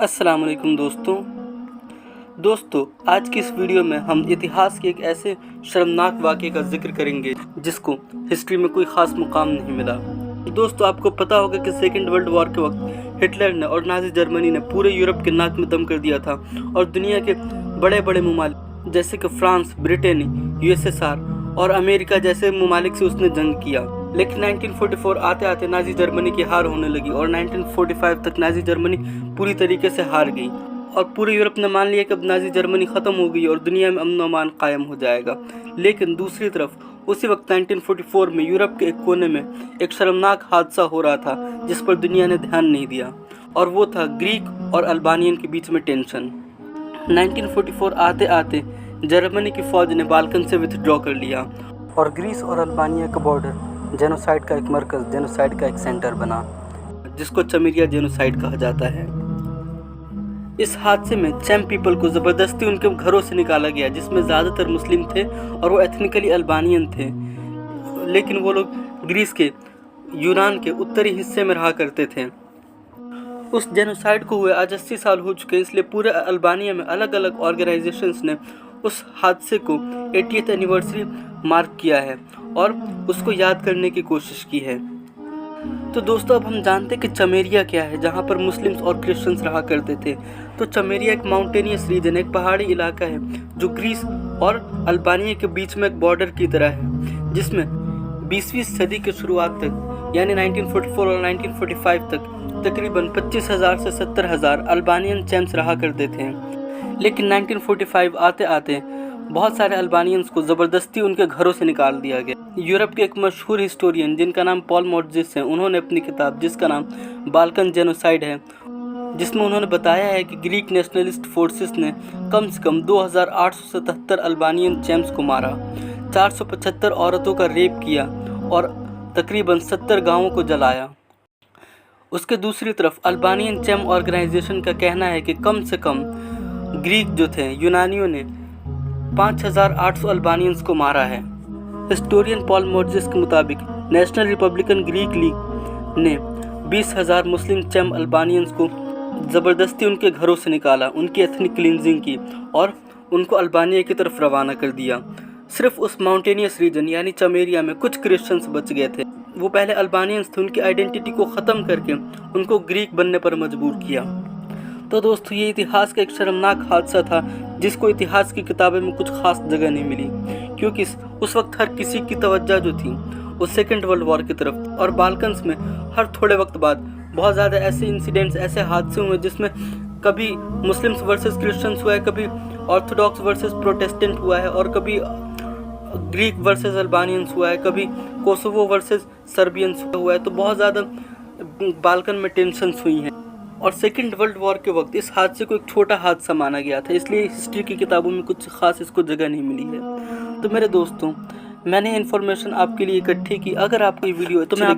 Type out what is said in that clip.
अस्सलाम वालेकुम दोस्तों आज की इस वीडियो में हम इतिहास के एक ऐसे शर्मनाक वाक़े का जिक्र करेंगे जिसको हिस्ट्री में कोई ख़ास मुकाम नहीं मिला। दोस्तों आपको पता होगा कि सेकेंड वर्ल्ड वॉर के वक्त हिटलर ने और नाज़ी जर्मनी ने पूरे यूरोप के नाक में दम कर दिया था और दुनिया के बड़े बड़े ममालिक जैसे कि फ्रांस, ब्रिटेन, USSR और अमेरिका जैसे ममालिक से उसने जंग किया। लेकिन 1944 आते आते नाज़ी जर्मनी की हार होने लगी और 1945 तक नाज़ी जर्मनी पूरी तरीके से हार गई और पूरे यूरोप ने मान लिया कि अब नाज़ी जर्मनी ख़त्म हो गई और दुनिया में अमन अमान कायम हो जाएगा। लेकिन दूसरी तरफ उसी वक्त 1944 में यूरोप के एक कोने में एक शर्मनाक हादसा हो रहा था जिस पर दुनिया ने ध्यान नहीं दिया और वो था ग्रीक और अल्बानियन के बीच में टेंशन। 1944 आते आते जर्मनी की फ़ौज ने बाल्कन से विथड्रॉ कर लिया और ग्रीस और अल्बानिया का बॉर्डर जेनोसाइड का एक मरकज़, जेनोसाइड का एक सेंटर बना जिसको चमेरिया जेनोसाइड कहा जाता है। इस हादसे में चैम पीपल को ज़बरदस्ती उनके घरों से निकाला गया जिसमें ज़्यादातर मुस्लिम थे और वो एथनिकली अल्बानियन थे, लेकिन वो लोग ग्रीस के यूनान के उत्तरी हिस्से में रहा करते थे। उस जेनोसाइड को हुए आज 80 साल हो चुके, इसलिए पूरे अल्बानिया में अलग अलग ऑर्गेनाइजेशंस ने उस हादसे को 80th एनिवर्सरी मार्क किया है और उसको याद करने की कोशिश की है। तो दोस्तों अब हम जानते हैं कि चमेरिया क्या है, जहाँ पर मुस्लिम्स और क्रिश्चियंस रहा करते थे। तो चमेरिया एक माउंटेनियस रीजन, एक पहाड़ी इलाका है जो ग्रीस और अल्बानिया के बीच में एक बॉर्डर की तरह है, जिसमें 20वीं सदी के शुरुआत तक यानी 1944 और 1945 तक तकरीबन 25,000 से 70,000 अल्बानियन चैम्प्स रहा करते थे। लेकिन 1945 आते आते बहुत सारे अल्बानियंस को ज़बरदस्ती उनके घरों से निकाल दिया गया। यूरोप के एक मशहूर हिस्टोरियन जिनका नाम पॉल मोर्जेस है, उन्होंने अपनी किताब जिसका नाम बाल्कन जेनोसाइड है, जिसमें उन्होंने बताया है कि ग्रीक नेशनलिस्ट फोर्सेस ने कम से कम 2,877 अल्बानियन चैम्प्स को मारा, 475 औरतों का रेप किया और तकरीबन 70 गाँवों को जलाया। उसके दूसरी तरफ अल्बानियन चैम ऑर्गेनाइजेशन का कहना है कि कम से कम ग्रीक जो थे यूनानियों ने 5,800 अल्बानियंस को मारा है। हिस्टोरियन पॉल मोर्जेस के मुताबिक नेशनल रिपब्लिकन ग्रीक लीग ने 20,000 मुस्लिम चैम अल्बानियंस को ज़बरदस्ती उनके घरों से निकाला, उनकी एथनिक क्लिनजिंग की और उनको अल्बानिया की तरफ रवाना कर दिया। सिर्फ उस माउंटेनियस रीजन यानी चमेरिया में कुछ क्रिश्चियंस बच गए थे। वो पहले अल्बानियंस थे, उनकी आइडेंटिटी को ख़त्म करके उनको ग्रीक बनने पर मजबूर किया। तो दोस्तों ये इतिहास का एक शर्मनाक हादसा था जिसको इतिहास की किताबें में कुछ खास जगह नहीं मिली, क्योंकि उस वक्त हर किसी की तवज्जो जो थी वो सेकेंड वर्ल्ड वॉर की तरफ थी और बाल्कन्स में हर थोड़े वक्त बाद बहुत ज़्यादा ऐसे इंसिडेंट्स, ऐसे हादसे हुए जिसमें कभी मुस्लिम्स वर्सेस क्रिश्चियंस हुआ है, कभी ऑर्थोडॉक्स वर्सेस प्रोटेस्टेंट हुआ है और कभी ग्रीक वर्सेस अल्बानियंस हुआ है, कभी कोसोवो वर्सेस सर्बियंस हुआ है। तो बहुत ज़्यादा बाल्कन में टेंशन्स हुई हैं और सेकेंड वर्ल्ड वॉर के वक्त इस हादसे को एक छोटा हादसा माना गया था, इसलिए हिस्ट्री की किताबों में कुछ खास इसको जगह नहीं मिली है। तो मेरे दोस्तों मैंने इन्फॉर्मेशन आपके लिए इकट्ठी की। अगर आपको ये वीडियो तो मैं